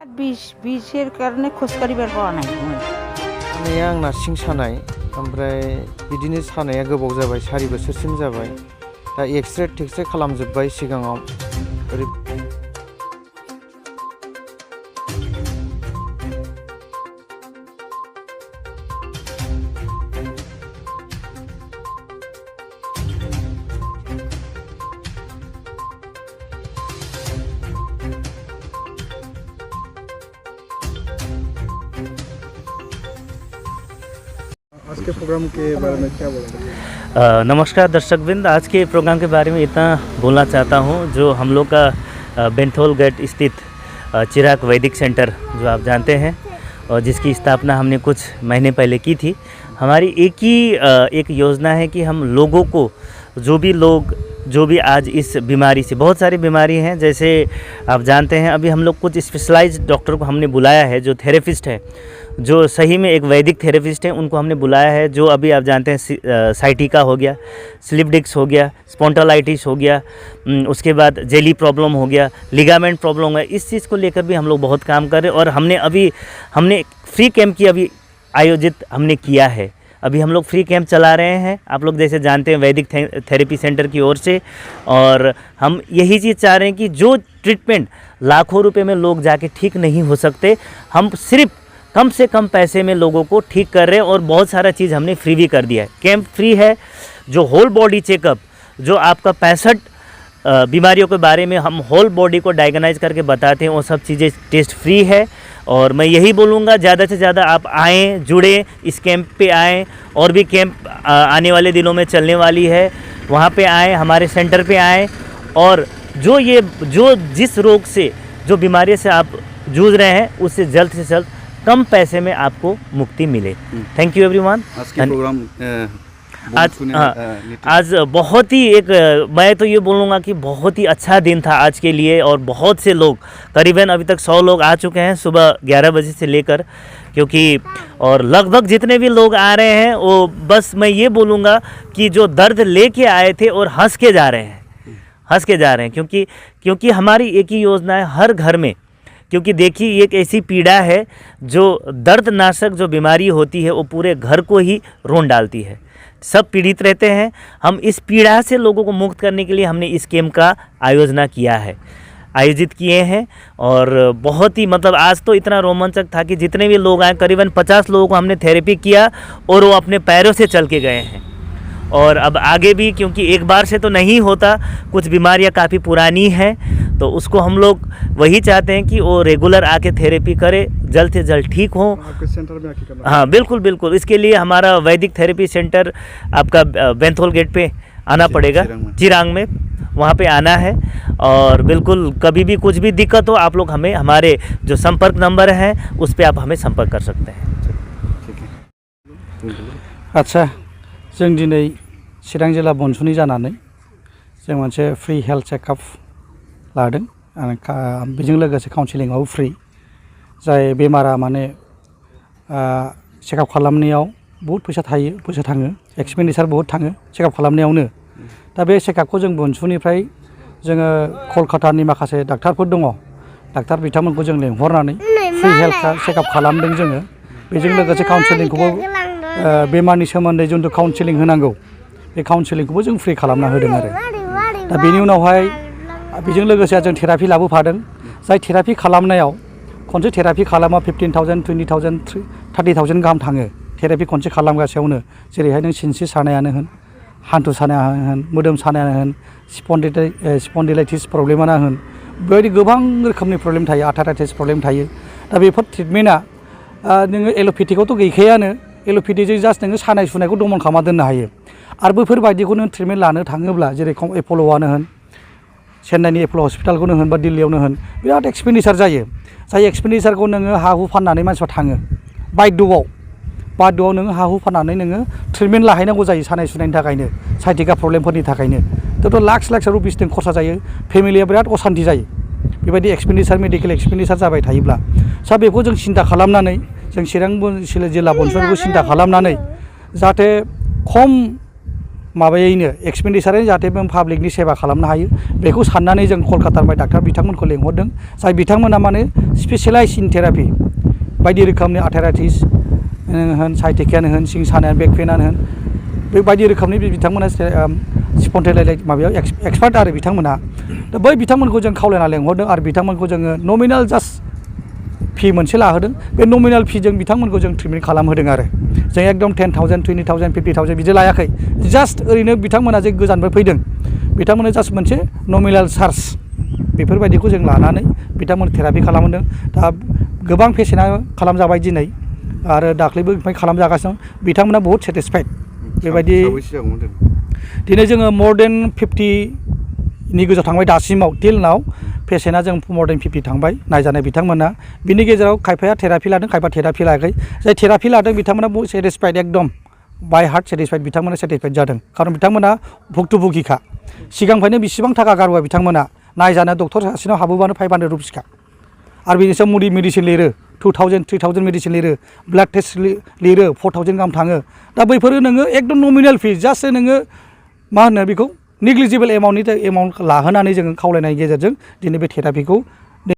बिसेर कारणे खसकारिबार पावा नाय सानाया आंना सिं सानाय ओमफ्राय बिदिनो सानाया गोबाव जाबाय 4 बोसोरसिम जाबाय दा एक्सरे खालामजोब्बाय सिगाङाव आज के प्रोग्राम के बारे में क्या बोलेंगे? नमस्कार दर्शकवृंद, आज के प्रोग्राम के बारे में इतना बोलना चाहता हूँ। जो हम लोग का बेंथोल गेट स्थित चिराग वैदिक सेंटर जो आप जानते हैं और जिसकी स्थापना हमने कुछ महीने पहले की थी। हमारी एक योजना है कि हम लोगों को जो भी आज इस बीमारी से, बहुत सारी बीमारी हैं जैसे आप जानते हैं, अभी हम लोग कुछ स्पेशलाइज्ड डॉक्टर को हमने बुलाया है, जो थेरेपिस्ट है, जो सही में एक वैदिक थेरेपिस्ट हैं, उनको हमने बुलाया है। जो अभी आप जानते हैं साइटिका हो गया, स्लिप डिस्क हो गया, स्पॉन्टालाइटिस हो गया, उसके बाद जेली प्रॉब्लम हो गया, लिगामेंट प्रॉब्लम हो गया, इस चीज़ को लेकर भी हम लोग बहुत काम कर रहे हैं। और हमने फ्री कैंप की अभी आयोजित हमने किया है। अभी हम लोग फ्री कैंप चला रहे हैं, आप लोग जैसे जानते हैं वैदिक थेरेपी सेंटर की ओर से। और हम यही चीज़ चाह रहे हैं कि जो ट्रीटमेंट लाखों रुपए में लोग जाके ठीक नहीं हो सकते, हम सिर्फ कम से कम पैसे में लोगों को ठीक कर रहे हैं। और बहुत सारा चीज़ हमने फ्री भी कर दिया है। कैंप फ्री है, जो होल बॉडी चेकअप, जो आपका 65 बीमारियों के बारे में हम होल बॉडी को डायग्नाइज करके बताते हैं, वो सब चीज़ें टेस्ट फ्री है। और मैं यही बोलूँगा, ज़्यादा से ज़्यादा आप आएँ, जुड़ें, इस कैंप पे आएँ। और भी कैंप आने वाले दिनों में चलने वाली है, वहाँ पे आएँ, हमारे सेंटर पे आएँ। और जो जिस रोग से, जो बीमारी से आप जूझ रहे हैं, उससे जल्द से जल्द कम पैसे में आपको मुक्ति मिले। Thank you everyone. आज के प्रोग्राम आज बहुत ही मैं तो ये बोलूँगा कि बहुत ही अच्छा दिन था आज के लिए। और बहुत से लोग, करीबन अभी तक 100 लोग आ चुके हैं सुबह 11 बजे से लेकर, क्योंकि और लगभग जितने भी लोग आ रहे हैं, वो बस मैं ये बोलूँगा कि जो दर्द लेके आए थे और हंस के जा रहे हैं, क्योंकि हमारी एक ही योजना है हर घर में। क्योंकि देखिए, एक ऐसी पीड़ा है, जो दर्दनाशक जो बीमारी होती है, वो पूरे घर को ही रोन डालती है। सब पीड़ित रहते हैं। हम इस पीड़ा से लोगों को मुक्त करने के लिए हमने इस कैंप का आयोजित किए हैं। और बहुत ही आज तो इतना रोमांचक था कि जितने भी लोग आए, करीबन 50 लोगों को हमने थेरेपी किया और वो अपने पैरों से चल के गए हैं। और अब आगे भी, क्योंकि एक बार से तो नहीं होता, कुछ बीमारियां काफ़ी पुरानी हैं, तो उसको हम लोग वही चाहते हैं कि वो रेगुलर आके थेरेपी करे, जल्द से जल्द ठीक हो। आपके सेंटर में आके करना? हाँ, बिल्कुल। इसके लिए हमारा वैदिक थेरेपी सेंटर आपका बेंथोल गेट पे आना पड़ेगा, चिरांग में, वहाँ पे आना है। और बिल्कुल, कभी भी कुछ भी दिक्कत हो, आप लोग हमारे जो संपर्क नंबर है उस पर आप हमें संपर्क कर सकते हैं। अच्छा, जों दिनै चिरां जिल्ला बनसुनि जानानै जों मोनसे फ्री हेल्थ चेकआप लादों। बेजों लोगोसे काउन्सिलिंआव फ्री, जाय बेमारा माने चेकआप खालामनायाव बहुत फैसा थाङो, एक्सपेन्डिचार बहुत थाङो चेकआप खालामनायावनो। दा बे चेकआपखौ जों बनसुनिफ्राय जोङो कलकातानि माखासे डाक्टारफोर दङ, डाक्टार बिथांमोनखौ जों लेंहरनानै फ्री हेल्थ चेकआप खालामदों जोङो। बेजों लोगोसे काउन्सिलिंखौबो, बेमारनि सोमोन्दै जिथु काउन्सिलिं होनांगौ, बे काउन्सिलिंखौबो जों फ्री खालामना होदों आरो। दा बेनि उनावहाय बेजों लोगोसे जों थेरापि लाबोफादों। जाय थेरापि खालामनायाव खनसे थेरापि खालामा 15,000, 20,000, 30,000 गाहाम थाङो थेरापि खनसे खालामगासेयावनो। जेरैहाय नों सिनस्रि सानायानो होन, हान्थु सानायानो होन, मोदोम सानायानो होन, स्पन्डिलाइटिस प्रब्लेमानो होन, बेबायदि गोबां रोखोमनि प्रब्लेम थायो, आर्थराइटिस प्रब्लेम थायो। दा बेफोर ट्रिटमेन्टआ नोङो एल'पेथिकआवथ' गैखायानो। एल'पेथिकजों जास्ट नोङो सानाय सुनायखौ दमन खालामना दोननो हायो। आरो बेफोरबायदिखौ नों ट्रिटमेन्ट लानो थाङोब्ला, जेरै एप'ल'आनो होन, चेन्नाइनि एप'ल' हस्पिटालखौनो होन बा दिल्लीयावनो होन, बिराद एक्सपेन्डिचार जायो। जाय एक्सपेन्डिचारखौ नोङो हा हु फाननानै मानसिफ्रा थाङो, बायद'आव नोङो हा हु फाननानै नोङो ट्रिटमेन्ट लाहैनांगौ जायो सानाय सुनायनि थाखायनो, साइटिका प्रब्लेमफोरनि थाखायनो। थ' लाख रुपिसजों खरसा जायो, फेमिलिया बिराद असान्ति जायो बेबायदि एक्सपेन्डिचार, मेडिकेल एक्सपेन्डिचार जाबाय थायोब्ला। सा बेखौ जों सिन्था खालामनानै, जों चिरां जिल्ला बनसुनिखौ सिन्था खालामनानै, जाहाथे खम माबायैनो एक्सपेन्डिचारैनो जाहाथे पाब्लिकनि सेवा खालामनो हायो बेखौ साननानै जों कलकातानिफ्राय डाक्टार बिथांमोनखौ लेंहरदों जाय बिथांमोना माने स्पेसियलाइज इन थेरापि बायदि रोखोमनि आर्थराइटिस होन साइटिकायानो होन सिं सानायानो बेक पेनानो होन बे बायदि रोखोमनि बिथांमोना स्पन्टेलाइट माबायाव एक्सपार्ट आरो बिथांमोना दा बै बिथांमोनखौ जों खावलायना लेंहरदों आरो बिथांमोनखौ जोङो नमिनेल जास्ट फि मोनसे लाहोदों बे नमिनेल फिजों बिथांमोनखौ जों ट्रिटमेन्ट खालामहोदों आरो जों एकदम 10,000 20,000 50,000 बिदि लायाखै जास्ट ओरैनो बिथांमोना जे गोजाननिफ्राय फैदों बिथांमोननो जास्ट मोनसे नमिनेल चार्ज बेफोरबायदिखौ जों लानानै बिथांमोन थेरापि खालामदों दा गोबां पेसेन्टआ खालामजाबाय दिनै आरो दाख्लैबो खालामजागासिनो बिथांमोना बहुत सेटिसफाइड बेबायदि दिनै जोङो मर देन 50नि गोजौआव थांबाय दासिमाव टिल नाव पेसेन्टआ जों मर देन 50 थांबाय नायजानाय बिथांमोना बिनि गेजेराव खायफाया थेरापि लादों खायफा थेरापि लायाखै जाय थेरापि लादों बिथांमोना बहुत सेटिसफाइड एकदम बाय हार्ट सेटिसफाइड बिथांमोना सेटिसफाइड जादों खारन बिथांमोना भुक्तभुगिखा सिगांनिफ्रायनो बेसेबां थाखा गारबाय बिथांमोना नायजानाय डक्टर सासेनाव हाबोबानो 500 रुपिसखा आरो बेनि सायाव मुलि मेडिसिन लिरो 2,000 3,000 मेडिसिन लिरो ब्लाड टेस्ट लिरो 4,000 गाहाम थाङो दा बैफोरो नोङो एकदम नमिनेल फि जास्ट नोङो मा होनो बेखौ नेग्लिजिबोल एमाउन्ट लाहोनानै जोङो खावलायनायनि गेजेरजों दिनै बे थेरापिखौ